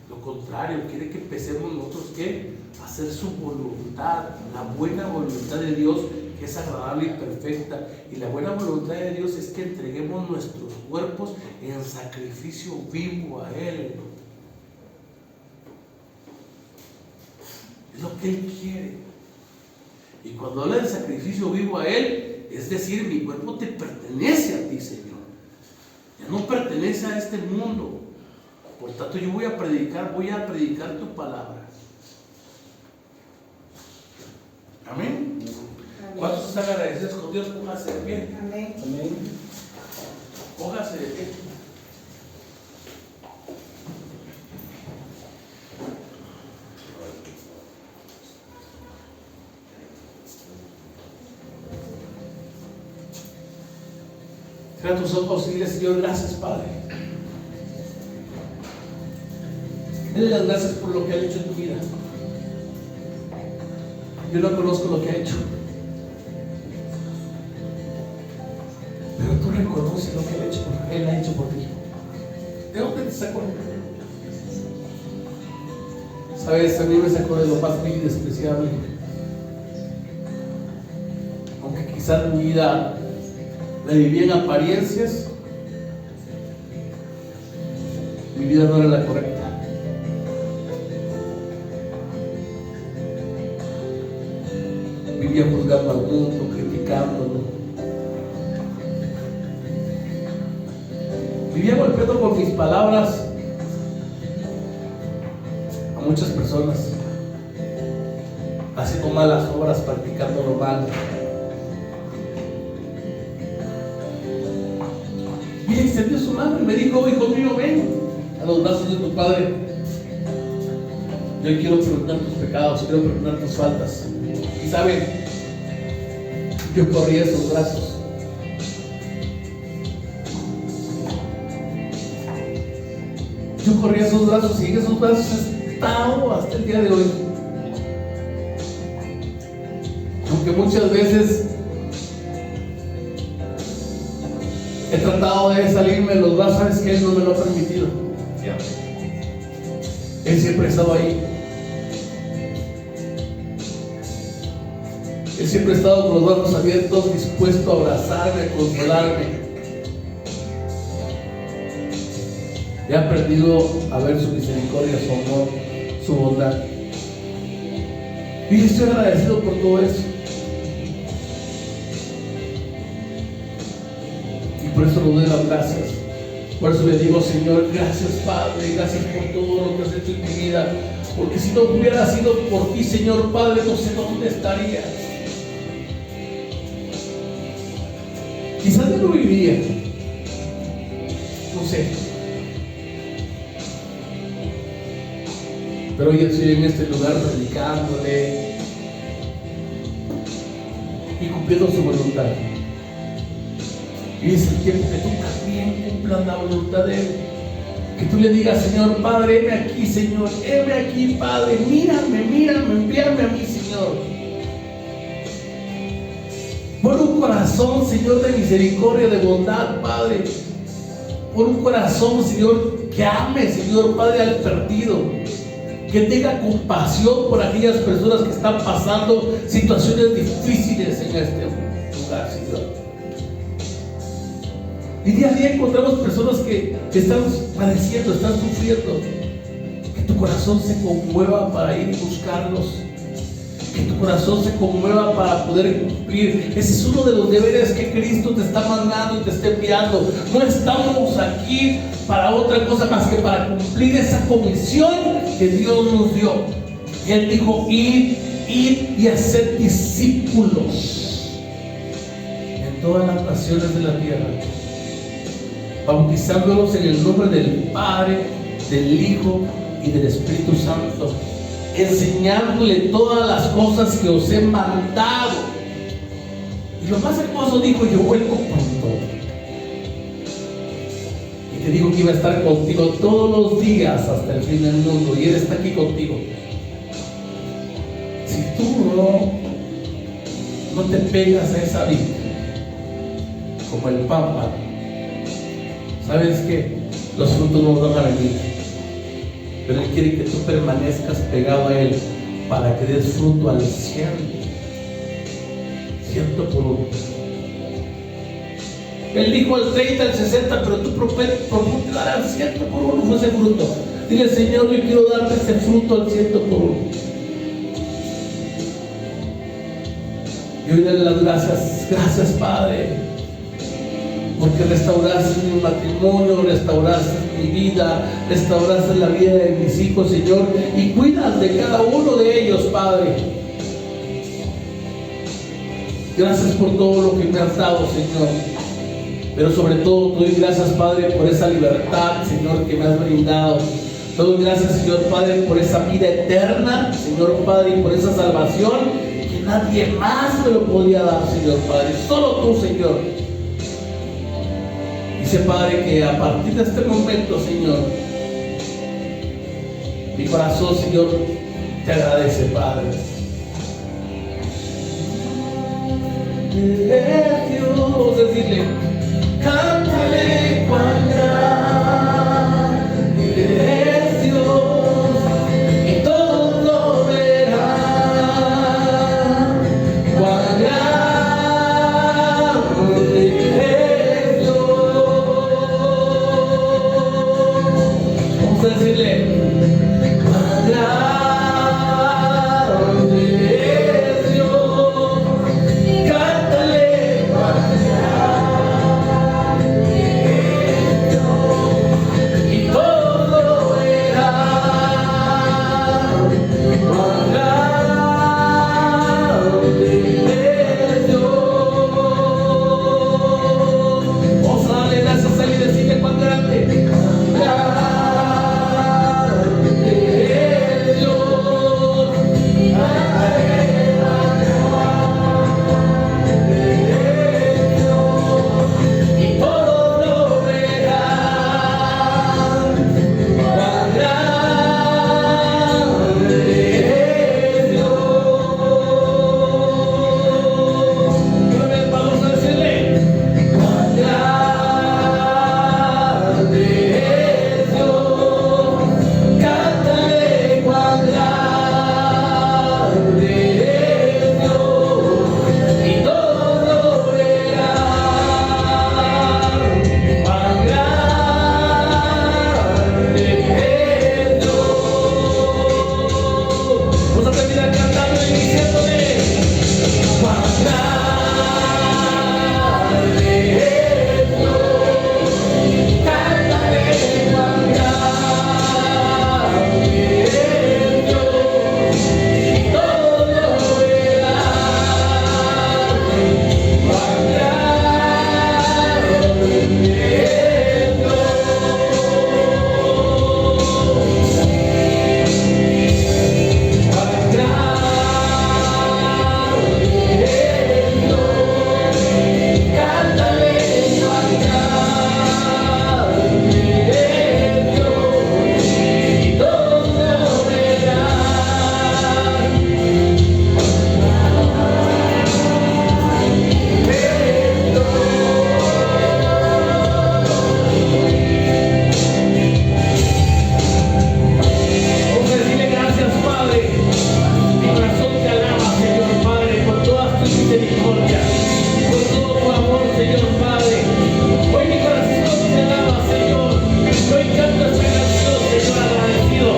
Lo contrario, quiere que empecemos nosotros ¿qué? A hacer su voluntad, la buena voluntad de Dios, que es agradable y perfecta. Y la buena voluntad de Dios es que entreguemos nuestros cuerpos en sacrificio vivo a Él. Es lo que Él quiere. Y cuando habla de sacrificio vivo a Él, es decir, mi cuerpo te pertenece a ti, Señor. Ya no pertenece a este mundo. Por tanto, yo voy a predicar tu palabra. Amén. ¿Cuántos están agradecidos con Dios? Póngase de pie. Amén. Amén. Póngase de pie. Cierra tus ojos y dile: Señor, gracias, Padre. Dile las gracias por lo que ha hecho en tu vida. Yo no conozco lo que ha hecho, pero tú reconoces lo que Él ha hecho por ti. ¿De dónde te sacó? Sabes, a mí me sacó de lo más vil y despreciable. Aunque quizás mi vida la vivía en apariencias, mi vida no era la correcta. Vivía juzgando al mundo, criticándolo. Vivía golpeando con mis palabras a muchas personas, haciendo malas obras, practicando lo malo. Y Él extendió su mano y me dijo: hijo mío, ven a los brazos de tu Padre. Yo quiero perdonar tus pecados, quiero perdonar tus faltas. Y saben, yo corrí a esos brazos. Yo corrí a esos brazos y en esos brazos he estado hasta el día de hoy. Aunque muchas veces he tratado de salirme de los brazos, sabes que Él no me lo ha permitido. Él siempre ha estado ahí. Él siempre ha estado con los brazos abiertos, dispuesto a abrazarme, a consolarme. He aprendido a ver su misericordia, su amor, su bondad. Y estoy agradecido por todo eso. Y por eso le doy las gracias. Por eso le digo: Señor, gracias, Padre, gracias por todo lo que has hecho en mi vida. Porque si no hubiera sido por ti, Señor Padre, no sé dónde estaría. Quizás yo no viviría, no sé, pero hoy estoy en este lugar predicándole y cumpliendo su voluntad. Y es el tiempo que tú también cumplas la voluntad de Él. Que tú le digas: Señor Padre, heme aquí, Señor, heme aquí, Padre, mírame, envíame a mí, Señor. Por un corazón, Señor, de misericordia, de bondad, Padre. Por un corazón, Señor, que ame, Señor Padre, al perdido. Que tenga compasión por aquellas personas que están pasando situaciones difíciles en este lugar, Señor. Y día a día encontramos personas que están padeciendo, están sufriendo. Que tu corazón se conmueva para ir y buscarlos. Que tu corazón se conmueva para poder cumplir. Ese es uno de los deberes que Cristo te está mandando y te está enviando. No estamos aquí para otra cosa más que para cumplir esa comisión que Dios nos dio. Y Él dijo: ir y hacer discípulos en todas las naciones de la tierra, bautizándolos en el nombre del Padre, del Hijo y del Espíritu Santo, enseñándole todas las cosas que os he mandado. Y lo más hermoso, dijo: yo vuelvo pronto. Y te digo que iba a estar contigo todos los días hasta el fin del mundo. Y Él está aquí contigo. Si tú no te pegas a esa vida como el Papa, ¿sabes qué? Los frutos no van a venir. Pero Él quiere que tú permanezcas pegado a Él para que des fruto al 100 por uno. Él dijo al 30, al 60, pero tú propone dar al 100 por uno fue ese fruto. Dile: Señor, yo quiero darte ese fruto al 100 por uno. Y hoy dale las gracias. Gracias, Padre, porque restauraste mi matrimonio, restauraste mi vida, restauraste la vida de mis hijos, Señor, y cuidas de cada uno de ellos, Padre. Gracias por todo lo que me has dado, Señor. Pero sobre todo te doy gracias, Padre, por esa libertad, Señor, que me has brindado. Te doy gracias, Señor Padre, por esa vida eterna, Señor Padre, y por esa salvación que nadie más me lo podía dar, Señor Padre. Solo tú, Señor. Dice, Padre, que a partir de este momento, Señor, mi corazón, Señor, te agradece, Padre. Dios, decirle, cántale cuán grande es Dios, y todos lo verán, cuán grande es Dios. Vamos a decirle, cuán grande es Dios, cántale cuán grande es Dios, y todos lo verán, cuán grande es Dios. Vamos a darle gracias a él y decirle cuán grande es Dios. Y todos lo verán, cuán grande es Dios. Una vez vamos a decirle, cuán grande es Dios, cántale cuán grande es Dios, y todos lo verán, cuán grande es Dios. Vamos a terminar cantando y diciéndole, cuán grande es Dios, cántale cuán grande es Dios, y todos lo verán, cuán grande es Dios. Cuán grande es Dios, cántale cuán grande es Dios, y todos lo verán, Vamos a decirle gracias, Padre. Mi corazón te alaba, Señor Padre, por todas tus misericordias, por todo tu amor, Señor Padre. Hoy mi corazón te alaba, Señor. Hoy canto esta canción, Señor, agradecido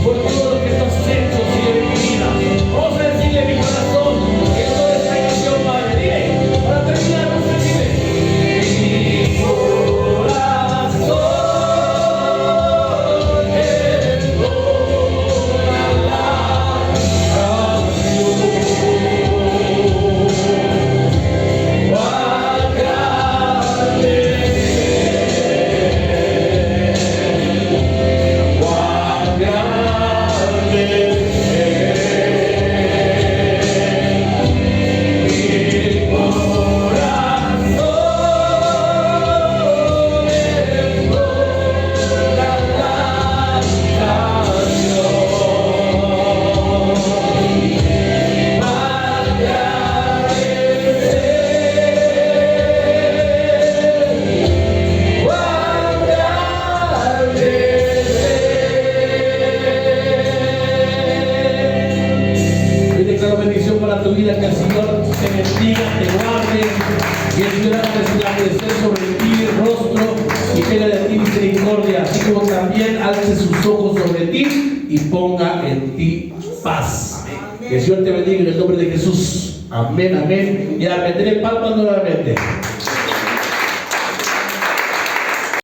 por todo lo que tú has hecho, Señor, en mi vida. Vamos a decirle mi corazón que toda esta canción, Padre, dile, para terminar, vamos a decirle, mi corazón Hoy declaro bendición para tu vida, que el Señor te bendiga, te guarde, que el Señor haga resplandecer sobre ti el rostro y tenga de ti misericordia, así como también alce sus ojos sobre ti y ponga en ti paz. Que el Señor te bendiga en el nombre de Jesús. Amén, amén. Y a meterle palmas nuevamente.